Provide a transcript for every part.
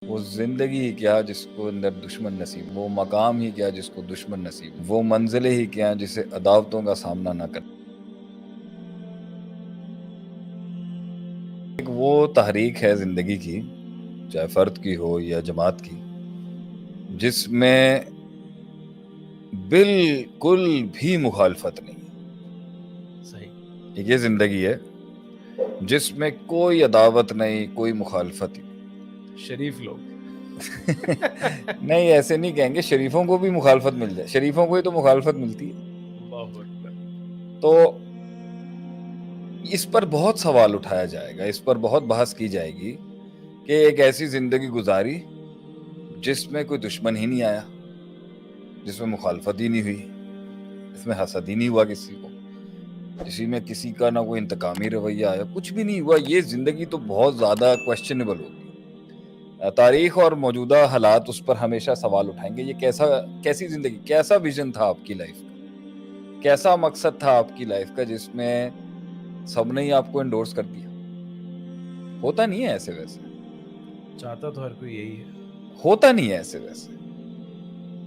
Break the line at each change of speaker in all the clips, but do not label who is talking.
وہ زندگی ہی کیا جس کو اندر دشمن نصیب، وہ مقام ہی کیا جس کو دشمن نصیب، وہ منزلیں ہی کیا جسے عداوتوں کا سامنا نہ کرنا۔ ایک وہ تحریک ہے زندگی کی، چاہے فرد کی ہو یا جماعت کی، جس میں بالکل بھی مخالفت نہیں۔
صحیح،
یہ زندگی ہے جس میں کوئی عداوت نہیں، کوئی مخالفت نہیں۔
شریف لوگ
نہیں، ایسے نہیں کہیں گے، شریفوں کو بھی مخالفت مل جائے، شریفوں کو ہی تو مخالفت ملتی ہے۔
اللہ اکبر۔
تو اس پر بہت سوال اٹھایا جائے گا، اس پر بہت بحث کی جائے گی کہ ایک ایسی زندگی گزاری جس میں کوئی دشمن ہی نہیں آیا، جس میں مخالفت ہی نہیں ہوئی، اس میں حسد ہی نہیں ہوا کسی کو، جس میں کسی کا نہ کوئی انتقامی رویہ آیا، کچھ بھی نہیں ہوا۔ یہ زندگی تو بہت زیادہ کویسچنیبل ہوگی۔ تاریخ اور موجودہ حالات اس پر ہمیشہ سوال اٹھائیں گے۔ یہ کیسی زندگی، کیسا ویژن تھا آپ کی لائف کا، کیسا مقصد تھا آپ کی لائف کا، جس میں سب نے ہی آپ کو انڈورس کر دیا؟ ہوتا نہیں ہے ایسے ویسے،
چاہتا تو ہر کوئی یہی ہے،
ہوتا نہیں ہے ایسے ویسے۔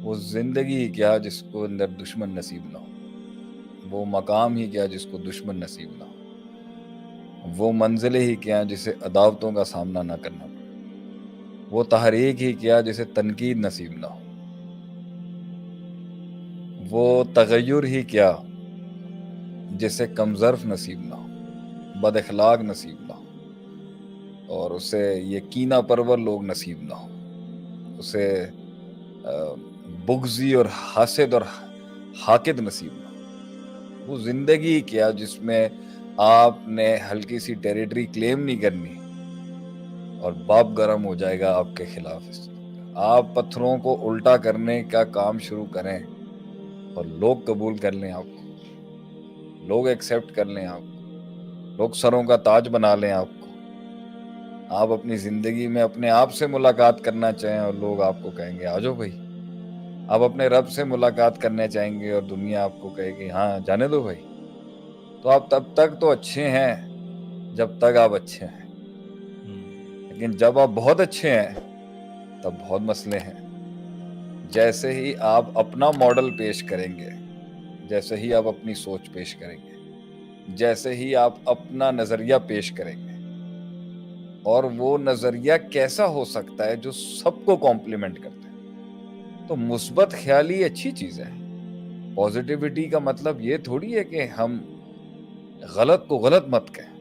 وہ زندگی ہی کیا جس کو اندر دشمن نصیب نہ ہو، وہ مقام ہی کیا جس کو دشمن نصیب نہ ہو، وہ منزلیں ہی کیا جسے عداوتوں کا سامنا نہ کرنا پڑے، وہ تحریک ہی کیا جسے تنقید نصیب نہ ہو، وہ تغیر ہی کیا جسے کمظرف نصیب نہ ہو، بد اخلاق نصیب نہ ہو، اور اسے یہ کینہ پرور لوگ نصیب نہ ہو، اسے بغضی اور حاسد اور حاقد نصیب نہ ہو۔ وہ زندگی کیا جس میں آپ نے ہلکی سی ٹیریٹری کلیم نہیں کرنی اور باپ گرم ہو جائے گا آپ کے خلاف۔ آپ پتھروں کو الٹا کرنے کا کام شروع کریں اور لوگ قبول کر لیں آپ کو، لوگ ایکسیپٹ کر لیں آپ کو، لوگ سروں کا تاج بنا لیں آپ کو۔ آپ اپنی زندگی میں اپنے آپ سے ملاقات کرنا چاہیں اور لوگ آپ کو کہیں گے آجو بھائی۔ آپ اپنے رب سے ملاقات کرنے چاہیں گے اور دنیا آپ کو کہے گی ہاں جانے دو بھائی۔ تو آپ تب تک تو اچھے ہیں جب تک آپ اچھے ہیں، لیکن جب آپ بہت اچھے ہیں تب بہت مسئلے ہیں۔ جیسے ہی آپ اپنا ماڈل پیش کریں گے، جیسے ہی آپ اپنی سوچ پیش کریں گے، جیسے ہی آپ اپنا نظریہ پیش کریں گے، اور وہ نظریہ کیسا ہو سکتا ہے جو سب کو کمپلیمنٹ کرتا ہے، تو مثبت خیالی اچھی چیز ہے۔ پازیٹیوٹی کا مطلب یہ تھوڑی ہے کہ ہم غلط کو غلط مت کہیں۔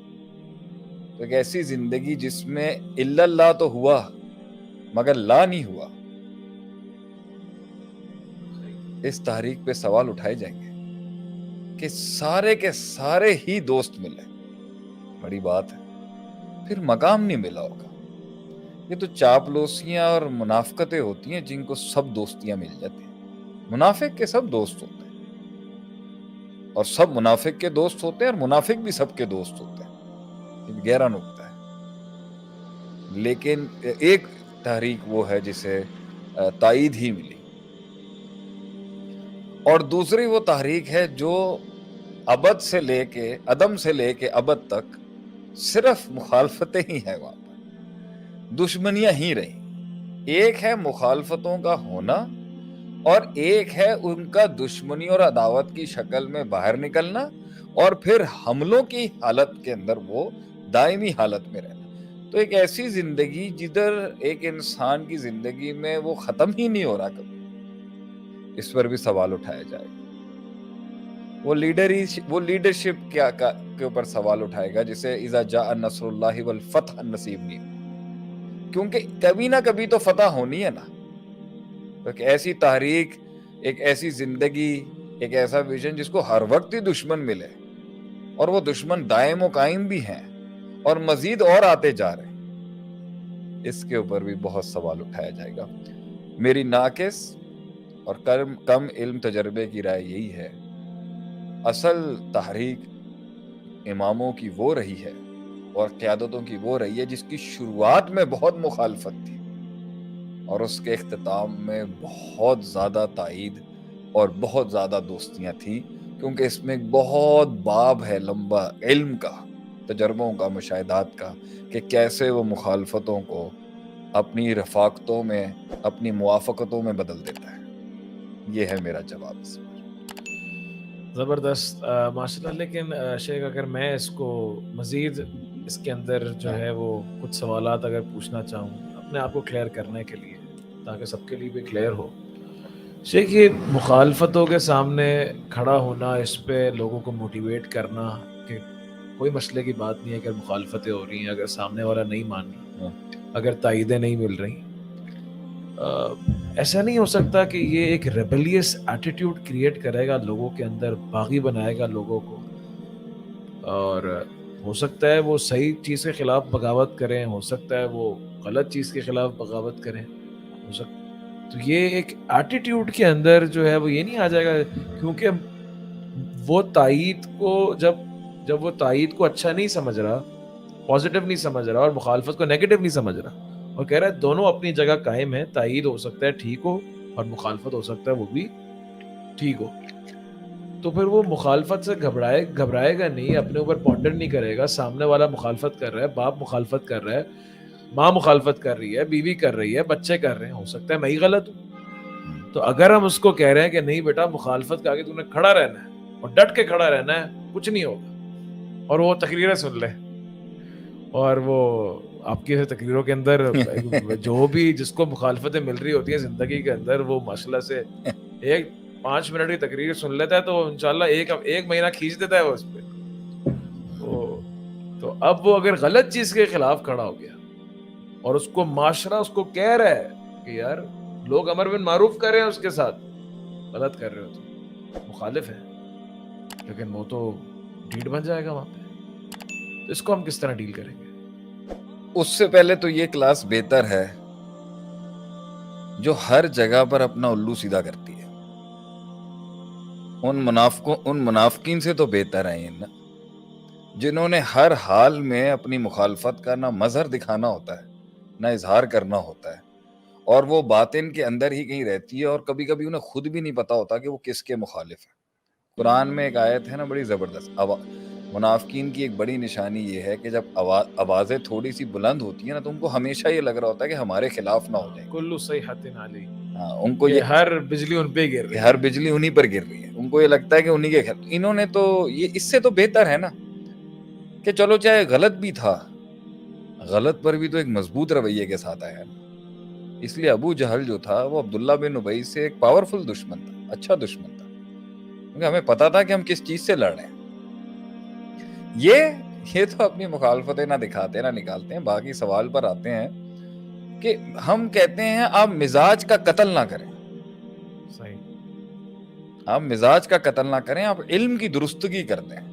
تو ایک ایسی زندگی جس میں الا اللہ تو ہوا مگر لا نہیں ہوا، اس تحریک پہ سوال اٹھائے جائیں گے کہ سارے کے سارے ہی دوست ملے، بڑی بات ہے، پھر مقام نہیں ملا ہوگا۔ یہ تو چاپلوسیاں اور منافقتیں ہوتی ہیں جن کو سب دوستیاں مل جاتی ہیں۔ منافق کے سب دوست ہوتے ہیں اور سب منافق کے دوست ہوتے ہیں، اور منافق بھی سب کے دوست ہوتے ہیں۔ یہ گہرا نکتہ ہے۔ لیکن ایک تحریک وہ ہے جسے تائید ہی ملی، اور دوسری وہ تحریک ہے جو ابد سے لے کے عدم سے لے کے ابد تک صرف مخالفتیں ہی ہیں، وہاں پر دشمنیاں ہی رہی۔ ایک ہے مخالفتوں کا ہونا، اور ایک ہے ان کا دشمنی اور عداوت کی شکل میں باہر نکلنا، اور پھر حملوں کی حالت کے اندر وہ دائمی حالت میں رہنا۔ تو ایک ایسی زندگی جدھر ایک انسان کی زندگی میں وہ ختم ہی نہیں ہو رہا کبھی، اس پر بھی سوال اٹھایا جائے گا۔ وہ لیڈرشپ کیا کے اوپر سوال اٹھائے گا جسے اذا جاء نصر اللہ والفتح نصیب نہیں ہو، کیونکہ کبھی نہ کبھی تو فتح ہونی ہے نا۔ ایک ایسی تحریک، ایک ایسی زندگی، ایک ایسا ویژن جس کو ہر وقت ہی دشمن ملے، اور وہ دشمن دائم و قائم بھی ہیں اور مزید اور آتے جا رہے ہیں، اس کے اوپر بھی بہت سوال اٹھایا جائے گا۔ میری ناقص اور کم علم تجربے کی رائے یہی ہے، اصل تحریک اماموں کی وہ رہی ہے اور قیادتوں کی وہ رہی ہے جس کی شروعات میں بہت مخالفت تھی اور اس کے اختتام میں بہت زیادہ تائید اور بہت زیادہ دوستیاں تھیں، کیونکہ اس میں ایک بہت باب ہے لمبا علم کا، تجربوں کا، مشاہدات کا، کہ کیسے وہ مخالفتوں کو اپنی رفاقتوں میں، اپنی موافقتوں میں بدل دیتا ہے. یہ ہے میرا جواب اس پر.
زبردست ماشاء اللہ. لیکن شیخ اگر میں اس کو مزید اس کے اندر جو ہے وہ کچھ سوالات اگر پوچھنا چاہوں اپنے آپ کو کلیئر کرنے کے لیے تاکہ سب کے لیے بھی کلیئر ہو. شیخ یہ مخالفتوں کے سامنے کھڑا ہونا، اس پہ لوگوں کو موٹیویٹ کرنا کہ کوئی مسئلے کی بات نہیں ہے اگر مخالفتیں ہو رہی ہیں، اگر سامنے والا نہیں مان رہا، اگر تائیدیں نہیں مل رہی، ایسا نہیں ہو سکتا کہ یہ ایک ریبیلیس ایٹیٹیوڈ کریٹ کرے گا لوگوں کے اندر، باغی بنائے گا لوگوں کو، اور ہو سکتا ہے وہ صحیح چیز کے خلاف بغاوت کریں، ہو سکتا ہے وہ غلط چیز کے خلاف بغاوت کریں، ہو سکتا تو یہ ایک ایٹیٹیوڈ کے اندر جو ہے وہ یہ نہیں آ جائے گا، کیونکہ وہ تائید کو جب وہ تائید کو اچھا نہیں سمجھ رہا، پازیٹیو نہیں سمجھ رہا، اور مخالفت کو نیگیٹو نہیں سمجھ رہا، اور کہہ رہا ہے دونوں اپنی جگہ قائم ہے، تائید ہو سکتا ہے ٹھیک ہو اور مخالفت ہو سکتا ہے وہ بھی ٹھیک ہو، تو پھر وہ مخالفت سے گھبرائے گا نہیں، اپنے اوپر پونڈر نہیں کرے گا. سامنے والا مخالفت کر رہا ہے، باپ مخالفت کر رہا ہے، ماں مخالفت کر رہی ہے، بیوی کر رہی ہے، بچے کر رہے ہیں، ہو سکتا ہے میں ہی غلط ہوں. تو اگر ہم اس کو کہہ رہے ہیں کہ نہیں بیٹا مخالفت کا کے تم نے کھڑا رہنا ہے اور ڈٹ کے کھڑا رہنا ہے، کچھ نہیں ہوگا، اور وہ تقریریں سن لے، اور وہ آپ کی تقریروں کے اندر جو بھی جس کو مخالفتیں مل رہی ہوتی ہیں زندگی کے اندر، وہ ماشاءاللہ سے ایک 5 منٹ کی تقریر سن لیتا ہے تو انشاءاللہ ایک مہینہ کھینچ دیتا ہے وہ اس پہ. تو اب وہ اگر غلط چیز کے خلاف کھڑا ہو گیا اور اس کو معاشرہ اس کو کہہ رہا ہے کہ یار لوگ امر بن معروف کر رہے ہیں اس کے ساتھ، غلط کر رہے ہو تو مخالف ہے، لیکن وہ تو ڈیٹ بن جائے گا وہاں پہ. تو اس کو ہم کس طرح ڈیل کریں گے؟
اس سے پہلے تو یہ کلاس بہتر ہے جو ہر جگہ پر اپنا الو سیدھا کرتی ہے. ان منافقین سے تو بہتر ہیں نا، جنہوں نے ہر حال میں اپنی مخالفت کا نہ مظہر دکھانا ہوتا ہے نہ اظہار کرنا ہوتا ہے، اور وہ باطن کے اندر ہی کہیں رہتی ہے، اور کبھی کبھی انہیں خود بھی نہیں پتا ہوتا کہ وہ کس کے مخالف ہے. قرآن میں ایک آیت ہے نا بڑی زبردست، منافقین کی ایک بڑی نشانی یہ ہے کہ جب آوازیں تھوڑی سی بلند ہوتی ہیں نا تو ان کو ہمیشہ یہ لگ رہا ہوتا ہے کہ ہمارے خلاف نہ ہو جائے.
کلو صیحۃ علی،
ان کو یہ
ہر بجلی ان پہ گر رہی ہے،
ہر بجلی انہی پر گر رہی ہے، ان کو یہ لگتا ہے کہ انہی کے خلاف. انہوں نے تو یہ اس سے تو بہتر ہے نا کہ چلو چاہے غلط بھی تھا، غلط پر بھی تو ایک مضبوط رویے کے ساتھ آیا. اس لیے ابو جہل جو تھا وہ عبداللہ بن ابی سے ایک پاورفل دشمن تھا، اچھا دشمن تھا، کیونکہ ہمیں پتا تھا کہ ہم کس چیز سے لڑ رہے ہیں. یہ تو اپنی مخالفتیں نہ دکھاتے نہ نکالتے ہیں. باقی سوال پر آتے ہیں کہ ہم کہتے ہیں آپ مزاج کا قتل نہ کریں.
صحیح،
آپ مزاج کا قتل نہ کریں، آپ علم کی درستگی کرتے ہیں.